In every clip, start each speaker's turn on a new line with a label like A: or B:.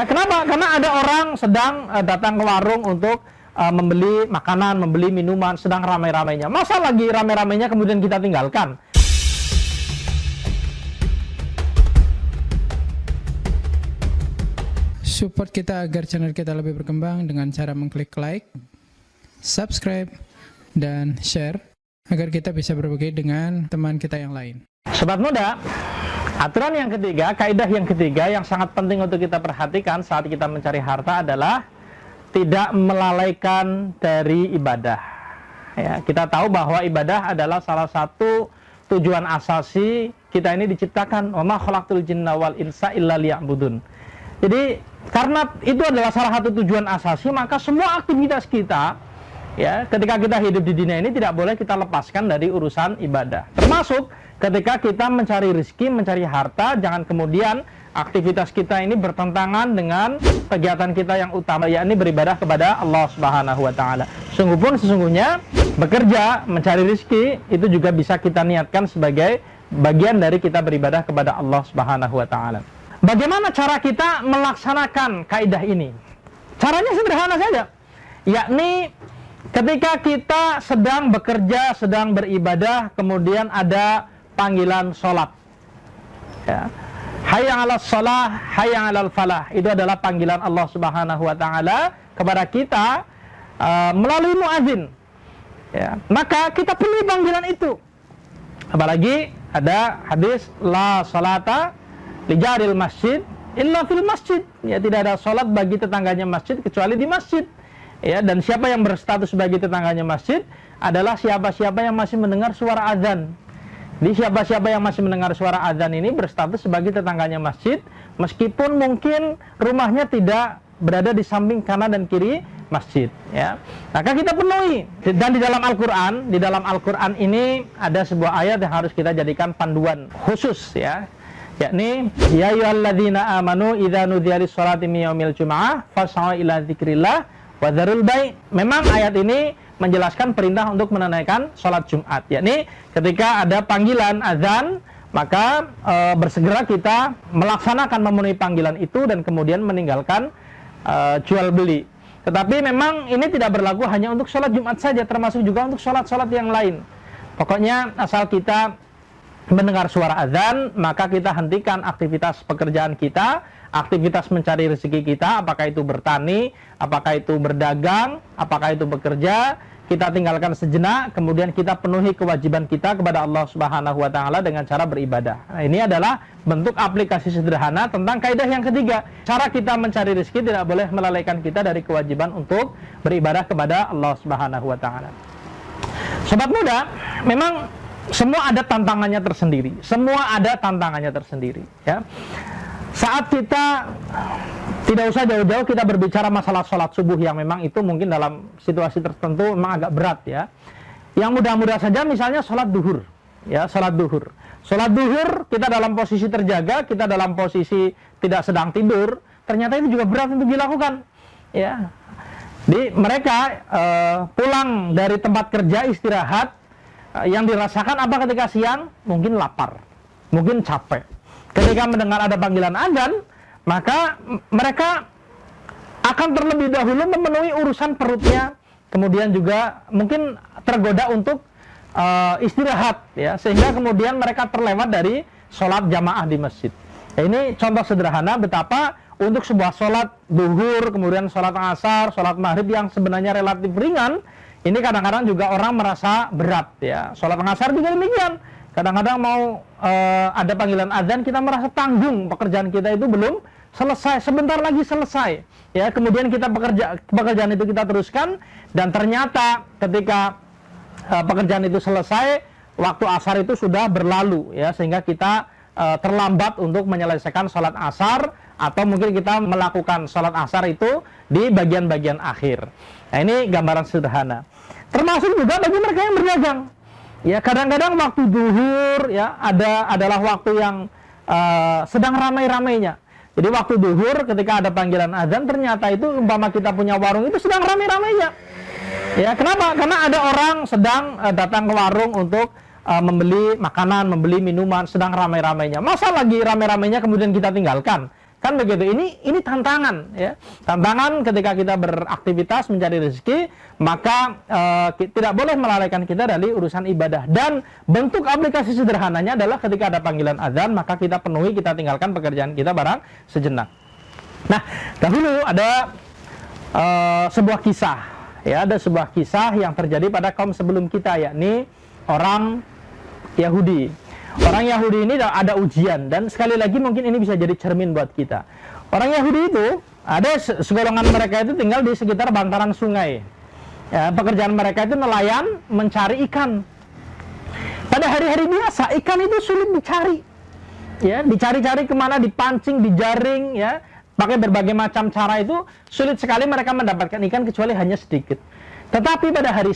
A: Ya, kenapa? Karena ada orang sedang datang ke warung untuk membeli makanan, membeli minuman, sedang ramai-ramainya. Masa lagi ramai-ramainya kemudian kita tinggalkan?
B: Support kita agar channel kita lebih berkembang dengan cara mengklik like, subscribe, dan share agar kita bisa berbagi dengan teman kita yang lain.
A: Sobat muda, aturan yang ketiga, kaidah yang ketiga yang sangat penting untuk kita perhatikan saat kita mencari harta adalah tidak melalaikan dari ibadah. Ya, kita tahu bahwa ibadah adalah salah satu tujuan asasi kita ini diciptakan. Wa ma khalaqtul jinna wal insa illa liya'budun. Jadi karena itu adalah salah satu tujuan asasi, maka semua aktivitas kita, ya, ketika kita hidup di dunia ini tidak boleh kita lepaskan dari urusan ibadah. Termasuk ketika kita mencari rezeki, mencari harta, jangan kemudian aktivitas kita ini bertentangan dengan kegiatan kita yang utama, yakni beribadah kepada Allah Subhanahu wa taala. Sesungguhnya bekerja, mencari rezeki itu juga bisa kita niatkan sebagai bagian dari kita beribadah kepada Allah Subhanahu wa taala. Bagaimana cara kita melaksanakan kaidah ini? Caranya sederhana saja, yakni ketika kita sedang bekerja, sedang beribadah, kemudian ada panggilan sholat, ya. Hayya 'alas shalah, hayya 'alal falah. Itu adalah panggilan Allah Subhanahu wa taala kepada kita melalui muadzin. Ya, maka kita penuhi panggilan itu. Apalagi ada hadis la salata li jaril masjid illa fil masjid. Ya, tidak ada salat bagi tetangganya masjid kecuali di masjid. Ya, dan siapa yang berstatus sebagai tetangganya masjid adalah siapa-siapa yang masih mendengar suara azan. Jadi siapa-siapa yang masih mendengar suara azan ini berstatus sebagai tetangganya masjid, meskipun mungkin rumahnya tidak berada di samping kanan dan kiri masjid, ya. Maka kita penuhi. Dan di dalam Al-Qur'an ini ada sebuah ayat yang harus kita jadikan panduan khusus, ya. Yakni ya ayyuhalladzina amanu idza nudiya lis-sholati min yaumil jumu'ah fas'au ila dzikrillah wa dzarul bai'. Memang ayat ini menjelaskan perintah untuk menunaikan sholat Jumat, yakni ketika ada panggilan azan, maka bersegera kita melaksanakan memenuhi panggilan itu dan kemudian meninggalkan jual beli. Tetapi memang ini tidak berlaku hanya untuk sholat Jumat saja, termasuk juga untuk sholat-sholat yang lain. Pokoknya asal kita mendengar suara azan, maka kita hentikan aktivitas pekerjaan kita, aktivitas mencari rezeki kita, apakah itu bertani, apakah itu berdagang, apakah itu bekerja, kita tinggalkan sejenak, kemudian kita penuhi kewajiban kita kepada Allah Subhanahu wa taala dengan cara beribadah. Nah, ini adalah bentuk aplikasi sederhana tentang kaidah yang ketiga. Cara kita mencari rezeki tidak boleh melalaikan kita dari kewajiban untuk beribadah kepada Allah Subhanahu wa taala. Sobat muda, memang semua ada tantangannya tersendiri. Semua ada tantangannya tersendiri, ya. Saat kita tidak usah jauh-jauh kita berbicara masalah sholat subuh yang memang itu mungkin dalam situasi tertentu memang agak berat, ya. Yang mudah-mudah saja misalnya sholat duhur, ya, sholat duhur. Sholat duhur kita dalam posisi terjaga, kita dalam posisi tidak sedang tidur, ternyata itu juga berat untuk dilakukan, ya. Di mereka pulang dari tempat kerja istirahat, yang dirasakan apa ketika siang? Mungkin lapar, mungkin capek. Ketika mendengar ada panggilan azan, maka mereka akan terlebih dahulu memenuhi urusan perutnya, kemudian juga mungkin tergoda untuk istirahat, ya, sehingga kemudian mereka terlewat dari sholat jamaah di masjid. Ya, ini contoh sederhana betapa untuk sebuah sholat duhur, kemudian sholat asar, sholat maghrib yang sebenarnya relatif ringan, ini kadang-kadang juga orang merasa berat, ya. Sholat asar juga demikian. Kadang-kadang mau ada panggilan azan, kita merasa tanggung, pekerjaan kita itu belum selesai, sebentar lagi selesai, ya. Kemudian kita pekerjaan itu kita teruskan, dan ternyata ketika pekerjaan itu selesai, waktu asar itu sudah berlalu, ya, sehingga kita terlambat untuk menyelesaikan sholat asar, atau mungkin kita melakukan sholat asar itu di bagian-bagian akhir. Nah, ini gambaran sederhana. Termasuk juga bagi mereka yang berdagang. Ya, kadang-kadang waktu duhur, ya, adalah waktu yang sedang ramai-ramainya. Jadi waktu duhur ketika ada panggilan azan, ternyata itu umpama kita punya warung itu sedang ramai-ramainya. Ya, kenapa? Karena ada orang sedang datang ke warung untuk membeli makanan, membeli minuman, sedang ramai-ramainya. Masa lagi ramai-ramainya kemudian kita tinggalkan? Kan begitu. Ini tantangan ya. Tantangan ketika kita beraktivitas mencari rezeki, maka tidak boleh melalaikan kita dari urusan ibadah. Dan bentuk aplikasi sederhananya adalah ketika ada panggilan azan, maka kita penuhi, kita tinggalkan pekerjaan kita barang sejenak. Nah, dahulu ada sebuah kisah ya, ada sebuah kisah yang terjadi pada kaum sebelum kita, yakni orang Yahudi. Orang Yahudi ini ada ujian, dan sekali lagi mungkin ini bisa jadi cermin buat kita. Orang Yahudi itu, ada segolongan mereka itu tinggal di sekitar bantaran sungai. Ya, pekerjaan mereka itu nelayan, mencari ikan. Pada hari-hari biasa, ikan itu sulit dicari. Ya, dicari-cari kemana, dipancing, dijaring, ya, pakai berbagai macam cara, itu sulit sekali mereka mendapatkan ikan kecuali hanya sedikit. Tetapi pada hari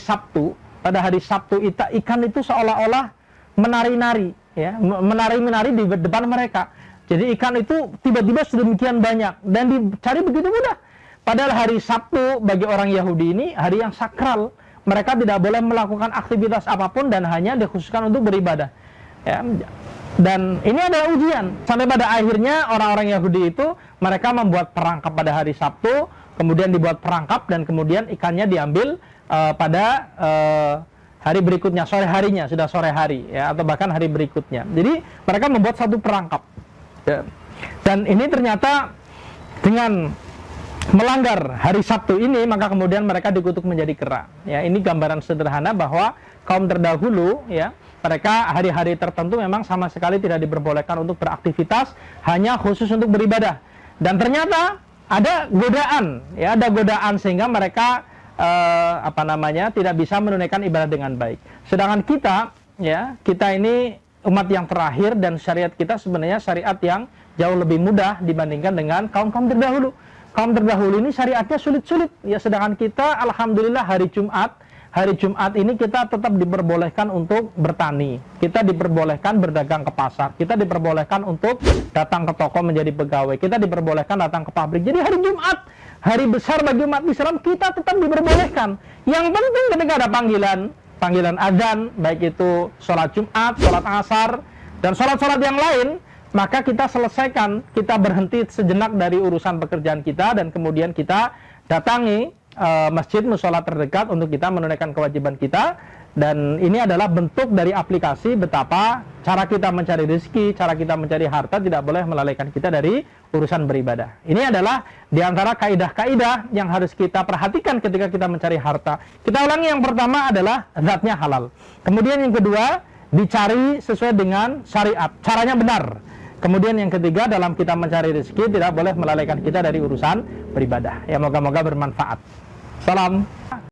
A: Sabtu ikan itu seolah-olah menari-nari, ya, menari-menari di depan mereka. Jadi ikan itu tiba-tiba sedemikian banyak dan dicari begitu mudah. Padahal hari Sabtu bagi orang Yahudi ini hari yang sakral. Mereka tidak boleh melakukan aktivitas apapun dan hanya dikhususkan untuk beribadah. Ya. Dan ini adalah ujian. Sampai pada akhirnya orang-orang Yahudi itu mereka membuat perangkap pada hari Sabtu, kemudian dibuat perangkap dan kemudian ikannya diambil pada hari berikutnya, sore harinya, sudah sore hari ya, atau bahkan hari berikutnya. Jadi mereka membuat satu perangkap ya. Dan ini ternyata dengan melanggar hari Sabtu ini, maka kemudian mereka dikutuk menjadi kera ya. Ini gambaran sederhana bahwa kaum terdahulu ya, mereka hari-hari tertentu memang sama sekali tidak diperbolehkan untuk beraktivitas, hanya khusus untuk beribadah. Dan ternyata ada godaan ya, ada godaan sehingga mereka tidak bisa menunaikan ibadah dengan baik. Sedangkan kita ya, kita ini umat yang terakhir dan syariat kita sebenarnya syariat yang jauh lebih mudah dibandingkan dengan kaum-kaum terdahulu. Kaum terdahulu ini syariatnya sulit-sulit ya, sedangkan kita alhamdulillah hari Jumat ini kita tetap diperbolehkan untuk bertani, kita diperbolehkan berdagang ke pasar, kita diperbolehkan untuk datang ke toko menjadi pegawai, kita diperbolehkan datang ke pabrik. Jadi hari Jumat, hari besar bagi umat Islam, kita tetap diperbolehkan. Yang penting ketika ada panggilan azan, baik itu sholat Jumat, sholat asar, dan sholat-sholat yang lain, maka kita selesaikan, kita berhenti sejenak dari urusan pekerjaan kita, dan kemudian kita datangi masjid mushola terdekat untuk kita menunaikan kewajiban kita. Dan ini adalah bentuk dari aplikasi betapa cara kita mencari rezeki, cara kita mencari harta tidak boleh melalaikan kita dari urusan beribadah. Ini adalah diantara kaidah-kaidah yang harus kita perhatikan ketika kita mencari harta. Kita ulangi, yang pertama adalah zatnya halal. Kemudian yang kedua, dicari sesuai dengan syariat, caranya benar. Kemudian yang ketiga, dalam kita mencari rezeki tidak boleh melalaikan kita dari urusan beribadah. Ya, moga-moga bermanfaat. Salam.